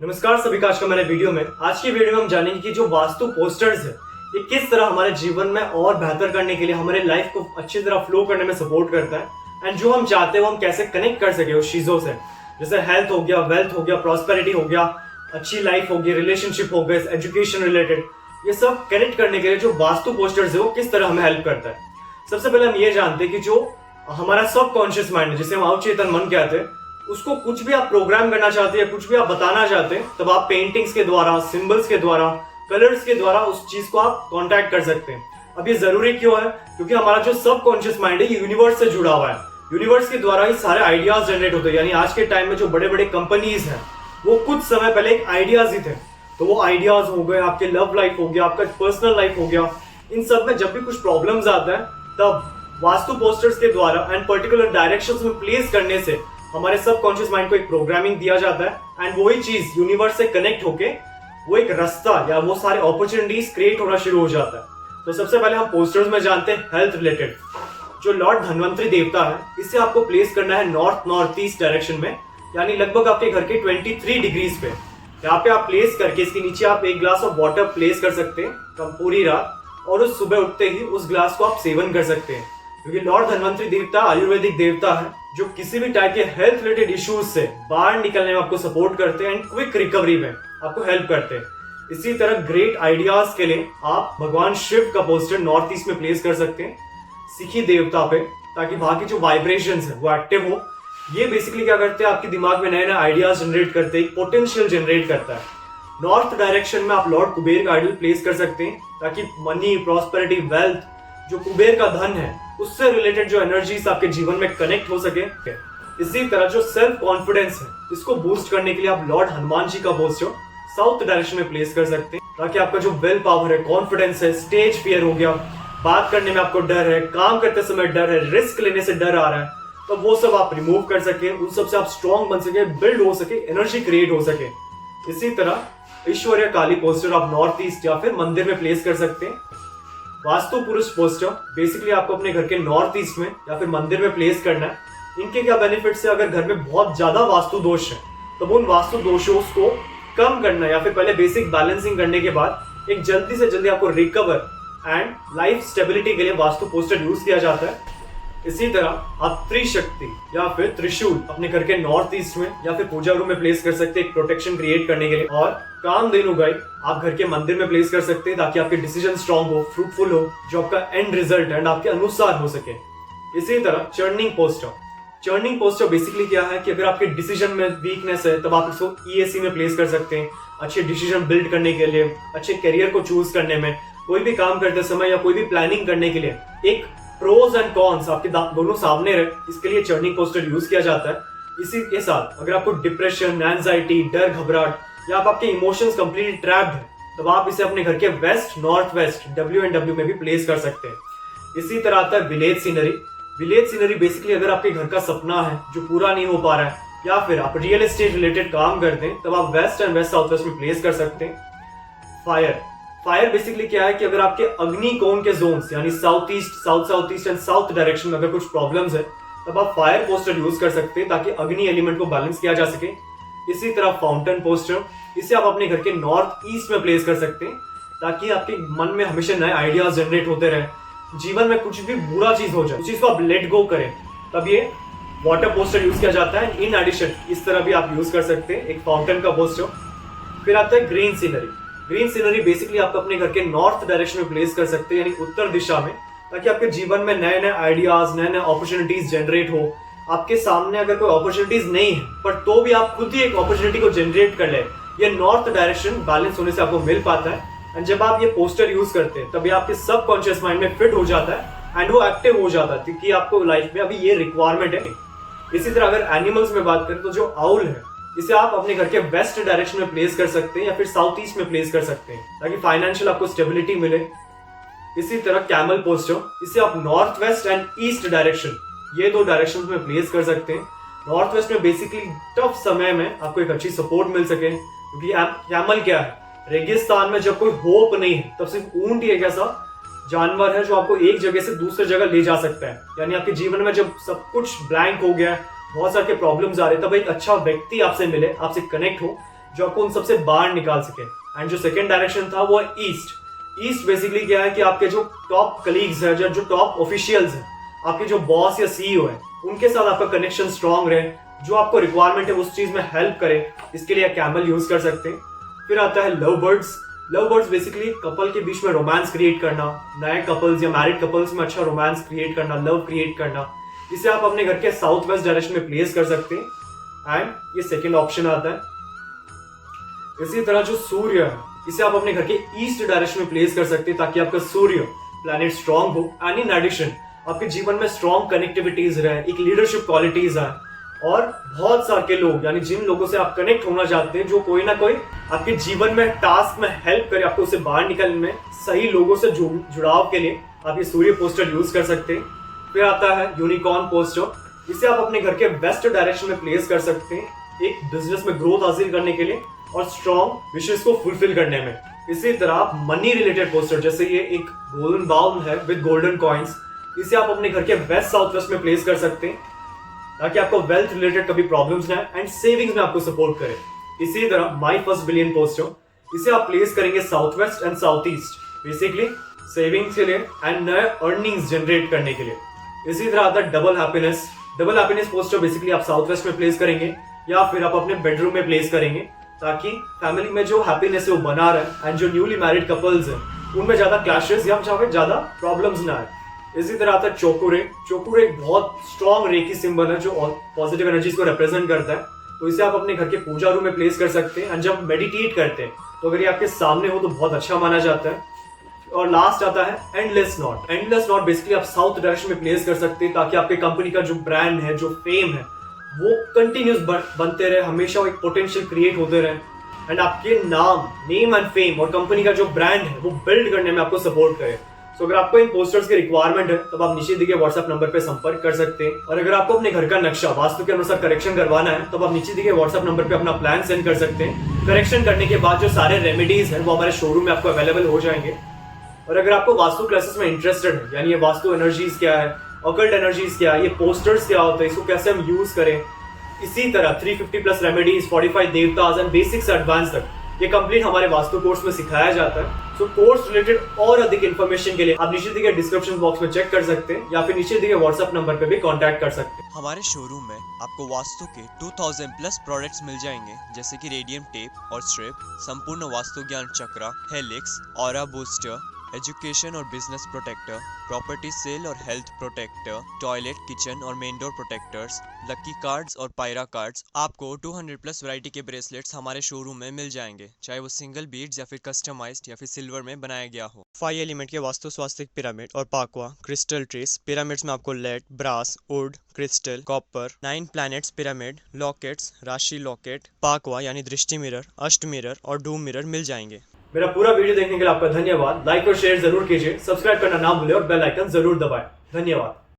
नमस्कार सभी का, आज का मेरे वीडियो में आज की वीडियो में हम जानेंगे कि जो वास्तु पोस्टर्स है ये किस तरह हमारे जीवन में और बेहतर करने के लिए, हमारे लाइफ को अच्छी तरह फ्लो करने में सपोर्ट करता है एंड जो हम चाहते हैं वो हम कैसे कनेक्ट कर सके उस चीजों से। जैसे हेल्थ हो गया, वेल्थ हो गया, प्रॉस्पेरिटी हो गया, अच्छी लाइफ हो गई, रिलेशनशिप हो गए, एजुकेशन रिलेटेड, ये सब कनेक्ट करने के लिए जो वास्तु पोस्टर्स है वो किस तरह हमें हेल्प करता है। सबसे पहले हम ये जानते हैं कि जो हमारा सबकॉन्शियस माइंड है, जिसे हम अवचेतन मन कहते हैं, उसको कुछ भी आप प्रोग्राम करना चाहते हैं, कुछ भी आप बताना चाहते हैं, तब आप पेंटिंग्स के द्वारा, सिंबल्स के द्वारा, कलर्स के द्वारा उस चीज को आप कांटेक्ट कर सकते हैं। अब ये जरूरी क्यों है? क्योंकि हमारा जो सबकॉन्शियस माइंड है ये यूनिवर्स से जुड़ा हुआ है। यूनिवर्स के द्वारा ही सारे आइडियाज जनरेट होते हैं। यानी आज के टाइम में जो बड़े बड़े कंपनीज हैं वो कुछ समय पहले एक आइडियाज ही थे, तो वो आइडियाज हो गए, आपके लव लाइफ हो गया, आपका पर्सनल लाइफ हो गया, इन सब में जब भी कुछ प्रॉब्लम्स आता है तब वास्तु पोस्टर्स के द्वारा एंड पर्टिकुलर डायरेक्शंस में प्लेस करने से हमारे सबकॉन्शियस माइंड को एक प्रोग्रामिंग दिया जाता है एंड वही चीज यूनिवर्स से कनेक्ट होके वो एक रास्ता या वो सारे अपॉर्चुनिटीज क्रिएट होना शुरू हो जाता है। तो सबसे पहले हम पोस्टर्स में जानते हैं हेल्थ रिलेटेड। जो लॉर्ड धन्वंतरी देवता है, इसे आपको प्लेस करना है नॉर्थ नॉर्थ ईस्ट डायरेक्शन में, यानी लगभग आपके घर के 23 डिग्रीज पे। यहाँ पे आप प्लेस करके इसके नीचे आप एक ग्लास ऑफ वाटर प्लेस कर सकते हैं पूरी रात, और उस सुबह उठते ही उस ग्लास को आप सेवन कर सकते हैं। क्योंकि लॉर्ड धन्वंतरी देवता आयुर्वेदिक देवता है जो किसी भी टाइप के हेल्थ रिलेटेड इश्यूज से बाहर निकलने में आपको सपोर्ट करते हैं एंड क्विक रिकवरी में आपको हेल्प करते हैं। इसी तरह ग्रेट आइडियाज के लिए आप भगवान शिव का पोस्टर नॉर्थ ईस्ट में प्लेस कर सकते हैं, सिखी देवता पे, ताकि वहां की जो वाइब्रेशंस है वो एक्टिव हो। ये बेसिकली क्या करते हैं, आपके दिमाग में नए नए आइडियाज जनरेट करते हैं, पोटेंशियल जनरेट करता है। नॉर्थ डायरेक्शन में आप लॉर्ड कुबेर का आइडल प्लेस कर सकते हैं ताकि मनी, प्रॉस्पेरिटी, वेल्थ, जो कुबेर का धन है उससे रिलेटेड जो एनर्जीज आपके जीवन में कनेक्ट हो सके। इसी तरह जो सेल्फ कॉन्फिडेंस है इसको बूस्ट करने के लिए आप लॉर्ड हनुमान जी का पोस्टर साउथ डायरेक्शन में प्लेस कर सकते हैं, ताकि आपका जो विल पावर है, कॉन्फिडेंस है, स्टेज फियर हो गया, बात करने में आपको डर है, काम करते समय डर है, रिस्क लेने से डर आ रहा है, तो वो सब आप रिमूव कर सके, उन सब से आप स्ट्रॉन्ग बन सके, बिल्ड हो सके, एनर्जी क्रिएट हो सके। इसी तरह ईश्वरीय काली पोस्टर आप नॉर्थ ईस्ट या फिर मंदिर में प्लेस कर सकते हैं। वास्तु पुरुष पोस्टर बेसिकली आपको अपने घर के नॉर्थ ईस्ट में या फिर मंदिर में प्लेस करना है। इनके क्या बेनिफिट्स है? अगर घर में बहुत ज्यादा वास्तु दोष है तो उन वास्तु दोषों को कम करना या फिर पहले बेसिक बैलेंसिंग करने के बाद एक जल्दी से जल्दी आपको रिकवर एंड लाइफ स्टेबिलिटी के लिए वास्तु पोस्टर यूज किया जाता है। इसी तरह आप त्रिशक्ति या फिर त्रिशूल अपने घर के नॉर्थ ईस्ट में या फिर पूजा रूम में प्लेस कर सकते हैं, एक प्रोटेक्शन क्रिएट करने के लिए। और कामधेनु गाय आप घर के मंदिर में प्लेस कर सकते हैं ताकि आपके डिसीजन स्ट्रॉन्ग हो, फ्रूटफुल हो, जो आपका एंड रिजल्ट एंड आपके अनुसार हो सके। इसी तरह churning poster. Churning poster basically क्या है कि अगर आपके डिसीजन में वीकनेस है तब आप इसको ईएसी में प्लेस कर सकते हैं, अच्छे डिसीजन बिल्ड करने के लिए, अच्छे करियर को चूज करने में, कोई भी काम करते समय या कोई भी प्लानिंग करने के लिए एक प्रोज एंड कॉन्स आपके दोनों सामने रहे, इसके लिए चर्निंग पोस्टर यूज किया जाता है। इसी के साथ अगर आपको डिप्रेशन, एंजाइटी, डर, घबराहट या आपके इमोशंस कंप्लीटली ट्रैप्ड है तब आप इसे अपने घर के वेस्ट, नॉर्थ वेस्ट, WNW में भी प्लेस कर सकते हैं। इसी तरह आता है village scenery. Village scenery basically अगर आपके घर का सपना है जो पूरा नहीं हो पा रहा है या फिर आप रियल एस्टेट रिलेटेड काम करते हैं तब आप west and west south west में प्लेस कर सकते हैं। फायर बेसिकली क्या है कि अगर आपके अग्नि कोण के जोन्स यानी south east, south south east and south direction में अगर कुछ प्रॉब्लम्स है तब आप फायर पोस्टर यूज कर सकते हैं ताकि अग्नि एलिमेंट को बैलेंस किया जा सके। इसी तरह फाउंटेन पोस्टर, इसे आप अपने घर के नॉर्थ ईस्ट में प्लेस कर सकते हैं ताकि आपके मन में हमेशा नए आइडियाज जनरेट होते रहे, जीवन में कुछ भी बुरा चीज हो जाए उस चीज को आप लेट गो करें, तब ये वाटर पोस्टर यूज किया जाता है। इन एडिशन इस तरह भी आप यूज कर सकते हैं एक फाउंटेन का पोस्टर। फिर आता है green scenery. Green scenery basically आप अपने घर के नॉर्थ डायरेक्शन में प्लेस कर सकते हैं, यानी उत्तर दिशा में, ताकि आपके जीवन में नए नए आइडियाज, नए नए अपॉर्चुनिटीज जनरेट हो। आपके सामने अगर कोई अपॉर्चुनिटीज नहीं है पर तो भी आप खुद ही एक अपॉर्चुनिटी को जनरेट कर ले, ये नॉर्थ डायरेक्शन बैलेंस होने से आपको मिल पाता है। एंड जब आप ये पोस्टर यूज करते हैं तभी आपके सबकॉन्शियस माइंड में फिट हो जाता है एंड वो एक्टिव हो जाता है क्योंकि आपको लाइफ में अभी ये रिक्वायरमेंट है। इसी तरह अगर एनिमल्स में बात करें तो जो आउल है इसे आप अपने घर के वेस्ट डायरेक्शन में प्लेस कर सकते हैं या फिर साउथ ईस्ट में प्लेस कर सकते हैं ताकि फाइनेंशियल आपको स्टेबिलिटी मिले। इसी तरह कैमल पोस्टर, इसे आप north west and east direction, ये दो डायरेक्शन में प्लेस कर सकते हैं। नॉर्थ वेस्ट में बेसिकली टफ समय में आपको एक अच्छी सपोर्ट मिल सके, क्योंकि कैमल क्या है, रेगिस्तान में जब कोई होप नहीं है तब सिर्फ ऊंट ही एक ऐसा जानवर है जो आपको एक जगह से दूसरी जगह ले जा सकता है। यानी आपके जीवन में जब सब कुछ ब्लैंक हो गया, बहुत सारे प्रॉब्लम्स आ रहे, तब एक अच्छा व्यक्ति आपसे मिले, आपसे कनेक्ट हो, जो आपको उन सबसे बाहर निकाल सके। एंड जो सेकंड डायरेक्शन था वो ईस्ट। ईस्ट बेसिकली क्या है कि आपके जो टॉप कलीग्स हैं, जो टॉप ऑफिशियल्स हैं, आपके जो बॉस या सीईओ हैं, उनके साथ आपका कनेक्शन स्ट्रांग रहे, जो आपको रिक्वायरमेंट है उस चीज में हेल्प करे, इसके लिए कैमल यूज कर सकते हैं। फिर आता है love birds. Love birds basically couple के बीच में रोमांस क्रिएट करना, नए कपल्स या मैरिड कपल्स में अच्छा रोमांस क्रिएट करना, लव क्रिएट करना। इसे आप अपने घर के साउथ वेस्ट डायरेक्शन में प्लेस कर सकते हैं। एंड ये सेकेंड ऑप्शन आता है। इसी तरह जो सूर्य है, इसे आप अपने घर के ईस्ट डायरेक्शन में प्लेस कर सकते हैं ताकि आपका सूर्य प्लैनेट स्ट्रांग हो। एंड इन एडिशन आपके जीवन में स्ट्रांग कनेक्टिविटीज रहे, एक लीडरशिप क्वालिटीज आए, और बहुत सारे के लोग यानी जिन लोगों से आप कनेक्ट होना चाहते हैं, जो कोई ना कोई आपके जीवन में टास्क में हेल्प करे, आपको उससे बाहर निकलने में, सही लोगों से जुड़ाव के लिए आप ये सूर्य पोस्टर यूज कर सकते हैं। फिर आता है यूनिकॉर्न पोस्टर। इसे आप अपने घर के वेस्ट डायरेक्शन में प्लेस कर सकते हैं, एक बिजनेस में ग्रोथ हासिल करने के लिए और स्ट्रॉन्ग विशेष को फुलफिल करने में। इसी तरह आप मनी रिलेटेड पोस्टर, जैसे ये एक गोल्डन बाउल है विद गोल्डन कॉइन्स, इसे आप अपने घर के वेस्ट साउथ वेस्ट में प्लेस कर सकते हैं ताकि आपको वेल्थ रिलेटेड कभी प्रॉब्लम्स ना एंड सेविंग्स में आपको सपोर्ट करे। इसी तरह माई फर्स्ट बिलियन पोस्टर, इसे आप प्लेस करेंगे south west and south east, basically savings के लिए एंड नए अर्निंग्स जनरेट करने के लिए। इसी तरह आता है double happiness. Double happiness poster basically आप साउथ वेस्ट में प्लेस करेंगे या फिर आप अपने बेडरूम में प्लेस करेंगे ताकि फैमिली में जो हैप्पीनेस है वो बना रहे एंड जो न्यूली मैरिड कपल्स हैं उनमें ज्यादा क्लैशेस या ज्यादा प्रॉब्लम्स ना आए। इसी तरह आता है चोकुरे। चोकुरे एक बहुत स्ट्रॉन्ग रेकी सिंबल है जो पॉजिटिव एनर्जीज को रिप्रेजेंट करता है, तो इसे आप अपने घर के पूजा रूम में प्लेस कर सकते हैं। एंड जब मेडिटेट करते हैं तो अगर ये आपके सामने हो तो बहुत अच्छा माना जाता है। और लास्ट आता है endless not. Endless not basically आप साउथ डायरेक्शन में प्लेस कर सकते हैं ताकि आपके कंपनी का जो ब्रांड है, जो फेम है, वो कंटिन्यूस बनते रहे, हमेशा एक पोटेंशियल क्रिएट होते रहे एंड आपके नेम एंड फेम और कंपनी का जो ब्रांड है वो बिल्ड करने में आपको सपोर्ट करे। तो अगर आपको इन पोस्टर्स की रिक्वायरमेंट है तब आप नीचे दिए गए व्हाट्सएप नंबर पे संपर्क कर सकते हैं। और अगर आपको अपने घर का नक्शा वास्तु के अनुसार करेक्शन करवाना है तब आप नीचे दिए गए व्हाट्सएप नंबर पे अपना प्लान सेंड कर सकते हैं। करेक्शन करने के बाद जो सारे रेमेडीज हैं वो हमारे शोरूम में आपको अवेलेबल हो जाएंगे। और अगर आपको वास्तु क्लासेस में इंटरेस्टेड है, यानी ये वास्तु एनर्जीज क्या है, ऑकल्ट एनर्जीज क्या है, ये पोस्टर्स क्या होता है, इसको कैसे हम यूज करें, इसी तरह 350 प्लस रेमेडीज, 45 देवतास एंड बेसिक से एडवांस तक ये कंप्लीट हमारे वास्तु कोर्स में सिखाया जाता है। सो कोर्स रिलेटेड और अधिक इन्फॉर्मेशन के लिए आप नीचे दिए गए डिस्क्रिप्शन बॉक्स में चेक कर सकते हैं या फिर नीचे दिए गए व्हाट्सएप नंबर पे भी कांटेक्ट कर सकते हैं। हमारे शोरूम में आपको वास्तु के 2000 प्लस प्रोडक्ट्स मिल जाएंगे, जैसे कि रेडियम टेप और स्ट्रिप, संपूर्ण वास्तु ज्ञान चक्र, हेलिक्स, ऑरा बूस्टर, एजुकेशन और बिजनेस प्रोटेक्टर, प्रॉपर्टी सेल और हेल्थ प्रोटेक्टर, टॉयलेट, किचन और main door protectors, lucky cards और पायरा कार्ड्स। आपको 200 प्लस वैरायटी के ब्रेसलेट्स हमारे शोरूम में मिल जाएंगे, चाहे वो सिंगल बीड्स या फिर कस्टमाइज्ड या फिर सिल्वर में बनाया गया हो। 5 एलिमेंट के वास्तु स्वास्तिक पिरामिड और पाकवा क्रिस्टल ट्रीज पिरामिड्स में आपको lead, brass, wood, crystal, copper, 9 planets pyramid, lockets, राशि लॉकेट, पाकवा यानी दृष्टि मिरर, अष्ट मिरर और डूम मिरर मिल जाएंगे। मेरा पूरा वीडियो देखने के लिए आपका धन्यवाद। लाइक और शेयर जरूर कीजिए, सब्सक्राइब करना ना भूलें और बेल आइकन जरूर दबाएं। धन्यवाद।